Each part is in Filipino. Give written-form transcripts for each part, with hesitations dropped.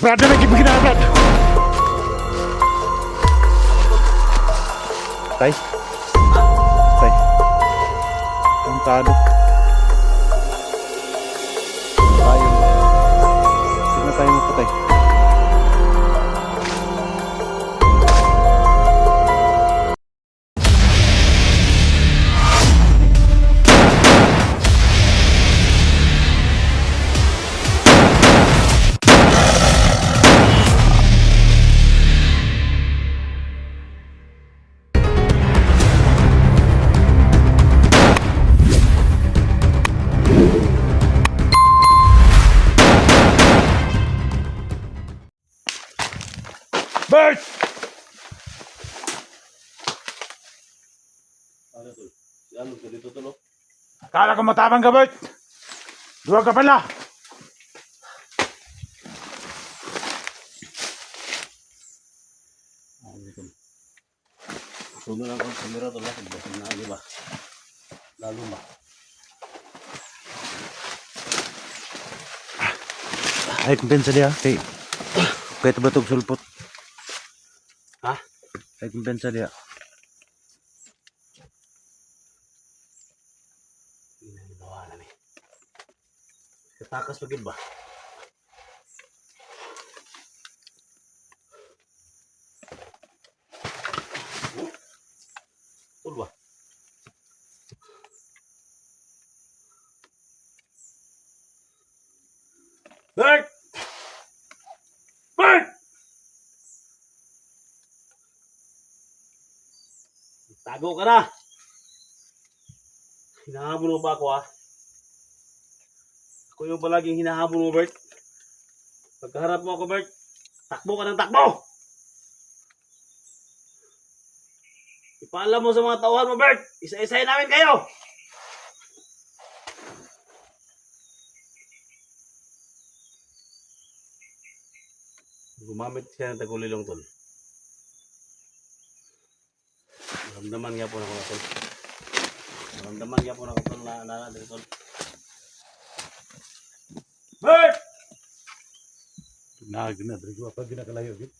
Brad, na nagibigin na, Brad. Tay. Tay. Puntado. Tayo. Huwag na tayo mapatay. Bert! Ano to? Si ano ka dito tulo? Akala ko matapang ka, Bert. Duwag ka pala. Ano to? Sunod lang ang kamera to lang. Basin na di ba? Lalo ba? Ay, kumpensa dia. Kay, kahit batog sulpot. Ha? Ay, kumpensa dia. Ginagawa na ni. Katakas pagid ba? Tulba. Bert! Bert! Tago ka na! Hinahabol mo ba ako ha? Ako yung palaging hinahabol mo, Bert. Pagkaharap mo ako, Bert, takbo ka ng takbo! Ipaalam mo sa mga tauhan mo, Bert! Isa-isahin namin kayo! Gumamit siya ng tagulilong tol. Maramdaman nga po na ko na tol. Maramdaman nga po na ko tol na tol. Bert! Nagna, Drigo, pag ginakalayo, gid.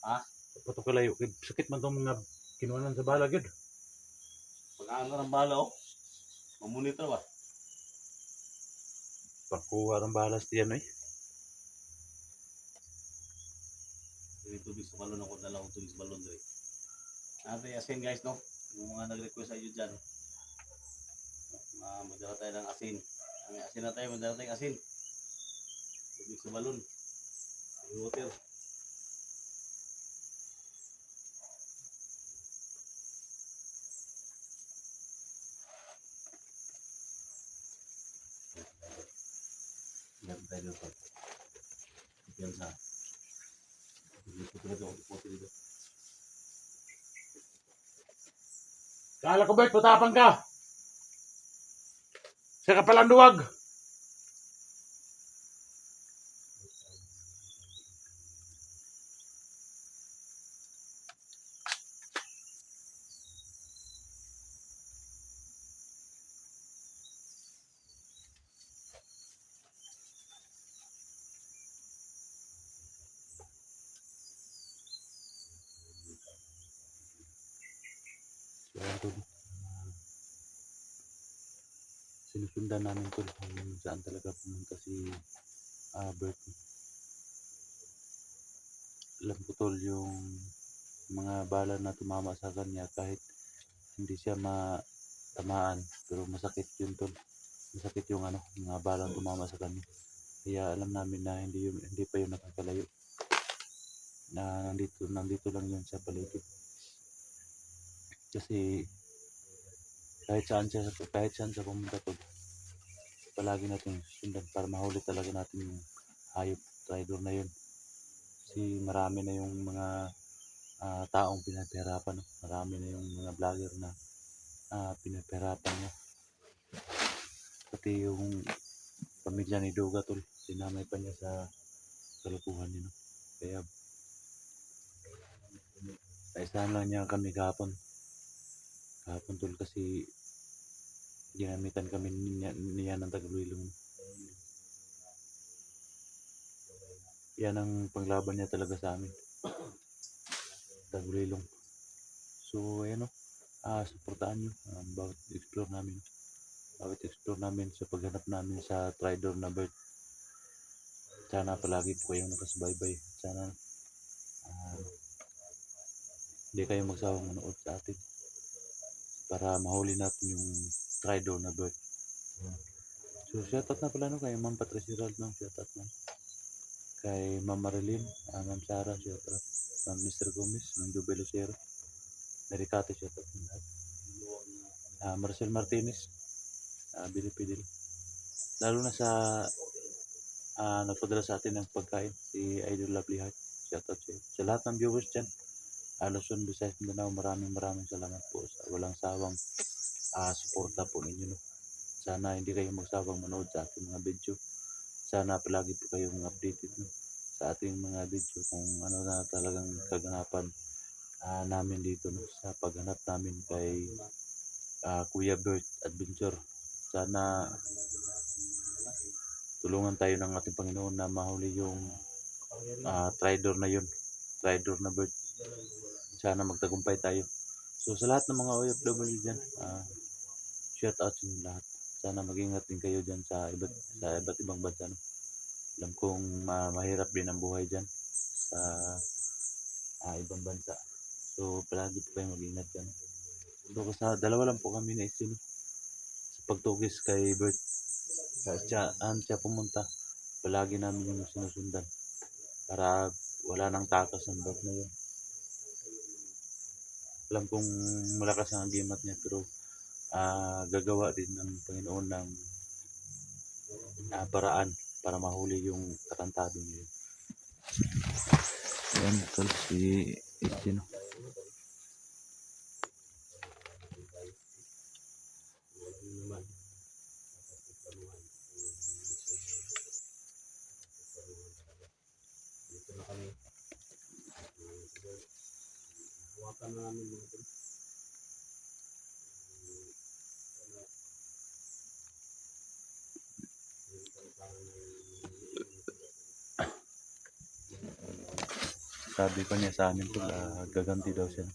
Ha? Pato kalayo, gid. Sakit man itong mga kinuanan sa bala, gid. Pag-ano ng bala oh. Mamonitor ba? Pagkuha ng balas diyan, eh. May tubig sa balon ako, dala akong tubig sa balon doon. Natin asin guys no. Yung mga nag-request sa iyo dyan. Magdala tayo ng asin. May asin na tayo, magdala tayo ng asin. Tubig sa balon. Water. Yan tayo dito. Yan sa. Kala ko, Bert, patapang ka. Siya ka palang duwag. Sinusundan namin tol kung saan talaga pumunta si Bert. Alam ko tol yung mga bala na tumama sa kanya kahit hindi siya matamaan pero masakit yun tol. Masakit yung mga balang tumama sa kanya. Kaya alam namin na hindi pa yun nakakalayo. Na nandito lang yun sa paligid. Kasi kahit saan siya pumunta tol, palagi natin sundan para mahuli talaga natin yung hayop rider na yun. Kasi marami na yung mga taong pinapahirapan, no? Marami na yung mga vlogger na pinapahirapan niya. Pati yung pamilya ni Duga tol, sinamay pa niya sa kalukuhan niya, no? Kaya kaisahan lang niya kami kahapon tol kasi ginamitan kami niya ng Tagulilong. yan ang panglaban niya talaga sa amin. Tagulilong. So ayan o, suportahan nyo bawat explore namin sa paghanap namin sa tridor na bird. Sana palagi po kayong nakasubaybay. Sana hindi kayo magsawang manood sa atin para mahuli natin yung tridor na bird. So shoutout na pala no kay Ma'am Patricia Rald, no? Shoutout na kay Ma'am Marilyn, Ma'am Sarah, shoutout, Ma'am Mr. Gomez, Ma'am Jubel Lucero, Naricate, shoutout na lahat. Marcel Martinez, Billy Pidil. Lalo na sa nagpadala sa atin ng pagkain, si Idol Lovely Heart. Shoutout sa lahat ng viewers dyan. Luzon, Visayas, Mindanao, maraming salamat po sa walang sawang suporta po ninyo. No? Sana hindi kayo magsawang manood sa ating mga video. Sana palagi po kayong updated no? Sa ating mga video kung ano na talagang kaganapan namin dito no? Sa paghanap namin kay Kuya Bert Adventure. Sana tulungan tayo ng ating Panginoon na mahuli yung tridor na yun, tridor na bird. Sana magtagumpay tayo. So sa lahat ng mga OFW dyan, shout out sa inyo lahat. Sana mag-ingat din kayo dyan sa iba't ibang bansa. No? Alam kong mahirap din ang buhay dyan sa ibang bansa. So palagi po kayo mag-ingat dyan. So dalawa lang po kami na sa pagtugis kay Bert. Siya pumunta. Palagi namin yung sinusundan para wala nang takas ng Bert na yun. Alam kong malakas ang agimat niya pero gagawa din ng Panginoon ng paraan para mahuli yung tarantado niya. Yan, tol, si Istino. Dito na kami. Huwakan na namin mga ito. Sabi pa niya sa amin tol, gaganti daw siya.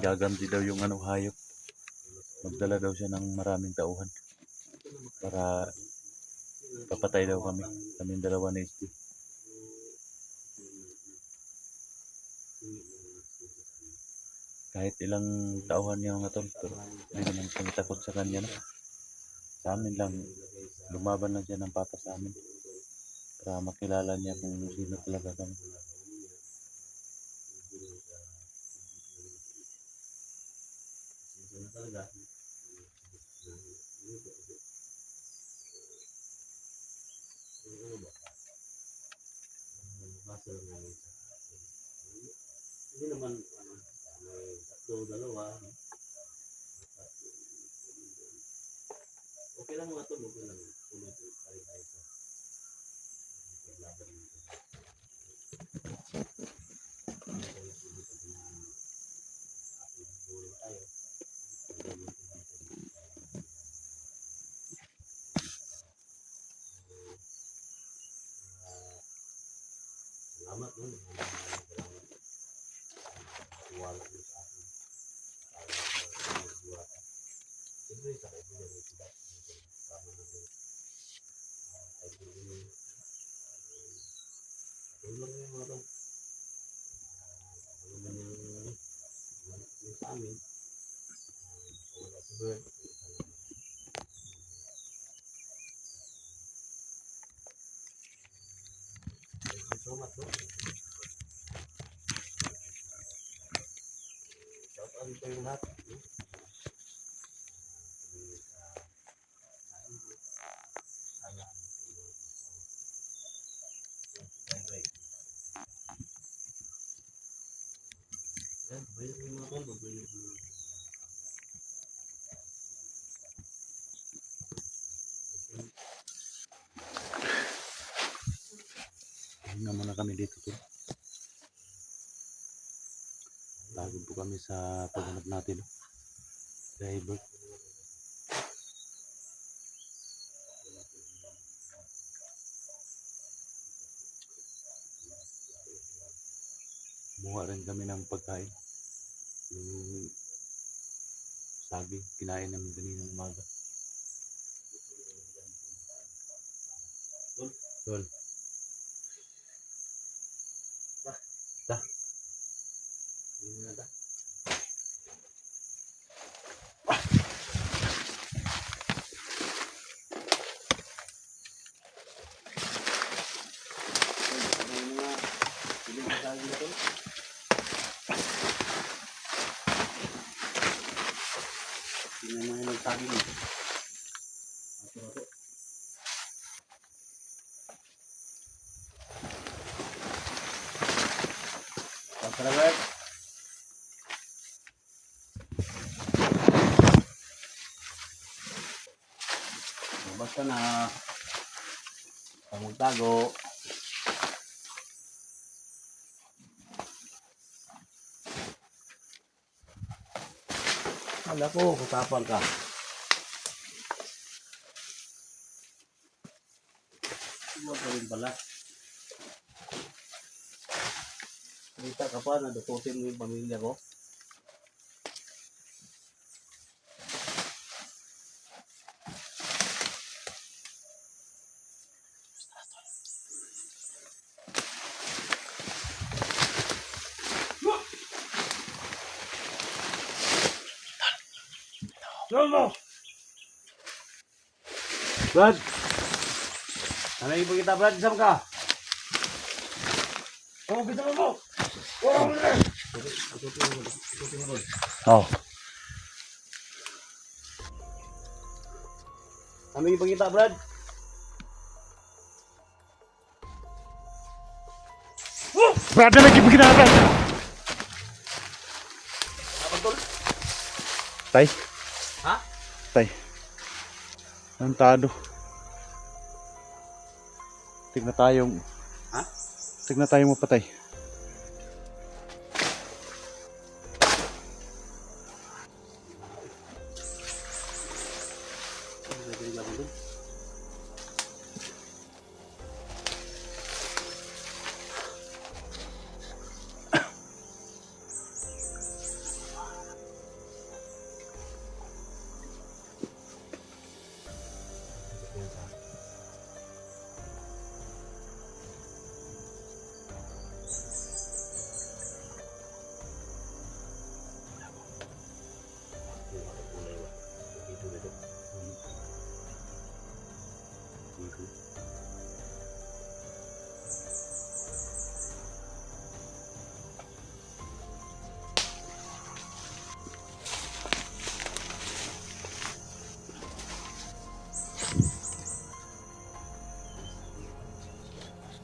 Gaganti daw yung hayop. Magdala daw siya ng maraming tauhan para papatay daw kaming dalawa ni Steve. Kahit ilang tauhan niya mga tol, pero hindi naman kami takot sa kanya. No? Sa amin lang, lumaban lang siya ng papa sa amin para makilala niya kung sino talaga kami. Hindi naman may dalawa. Okay lang mga tol, okay lang. Tuloy-tuloy pa rin tayo sa paglaban nito. Salamat no. Wala din sa akin. Siyempre sa kaibigan ng sila. Sama natin. Kaibigan. Tulong yung mga to. Ano man yung sa amin. Wala si Bert. Thank you so much no. Shout out ko yung lahat. Hinga muna kami dito tol. Bago po kami sa paghanap natin. Kay Bert. Kumuha rin kami ng pagkain. Yung saging, kinain namin kaninang umaga. Tol. Da. Tingnan mo yung nagsabi mo. Ato. Tara, Bert. Basta na. Pagtago. Kala ko, katapang ka. Huwag ka rin pala. Kita ka pa, nadututin mo yung pamilya ko. Lomo! Brad! Ano yung kita, Brad? Isam ka? Oh, kita mo! Oh, Oh. ano yung kita, Brad? Brad, na lagi begini Brad. Apa tol? Tay. Ha? Tay. Nantado. Tigna tayong. Ha? Tigna tayong mapatay.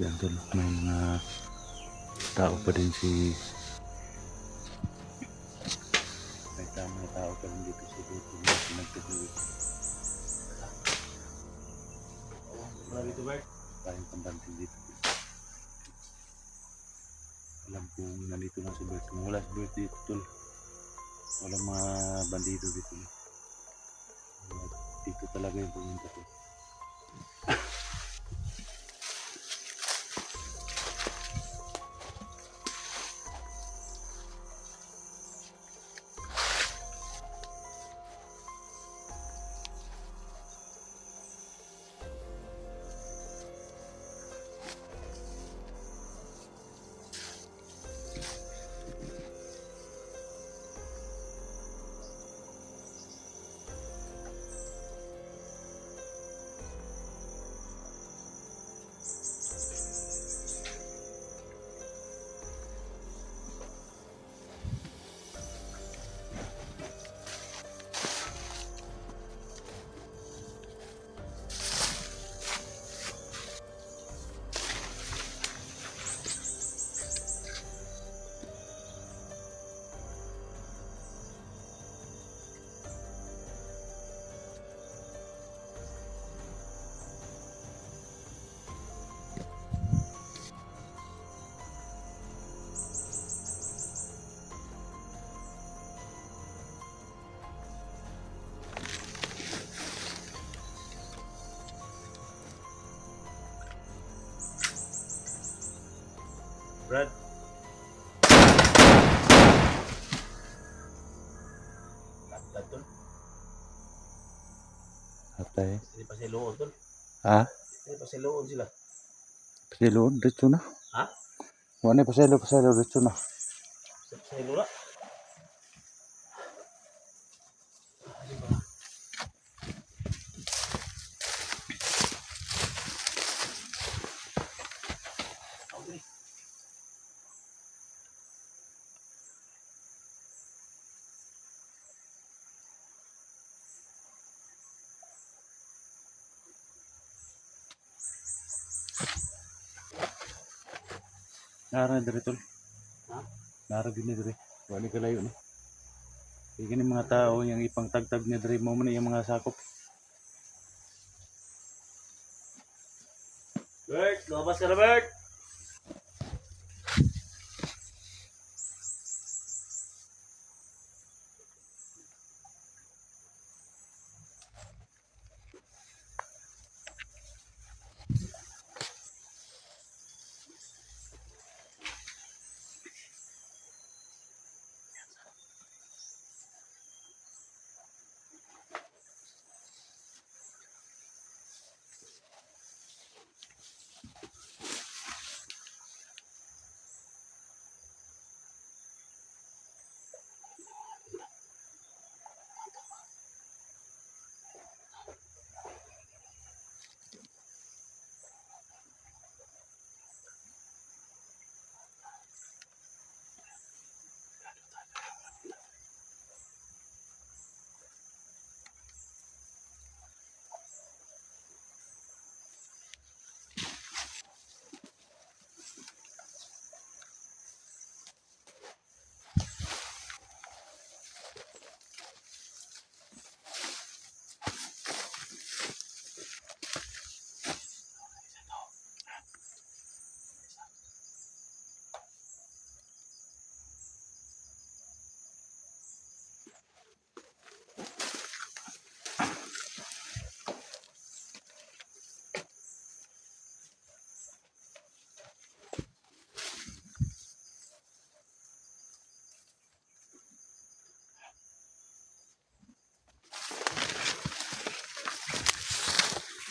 Yan tol, may mga tao pa din may mga tao pa din dito sa dito nagtutulog. Marami ito, Bert. Tayong pambanting dito. Alam kong nandito lang si Bert. Kung wala si Bert dito tol, walang mga bandido dito. Dito talaga yung pumunta tol. Brad. Tol. Atay. Hindi pa sila Tol. Ha? Hindi pa sila sila. Pasilo, dito na. Ha? Wala pasilo, dito na. Sa lula. Nara na dito. Ha? Nara gini dire. Wala kalayo no. Kaya mga tao yung ipang tagtag ni dire mo man yung mga sakop. Bert, lumabas ka na Bert!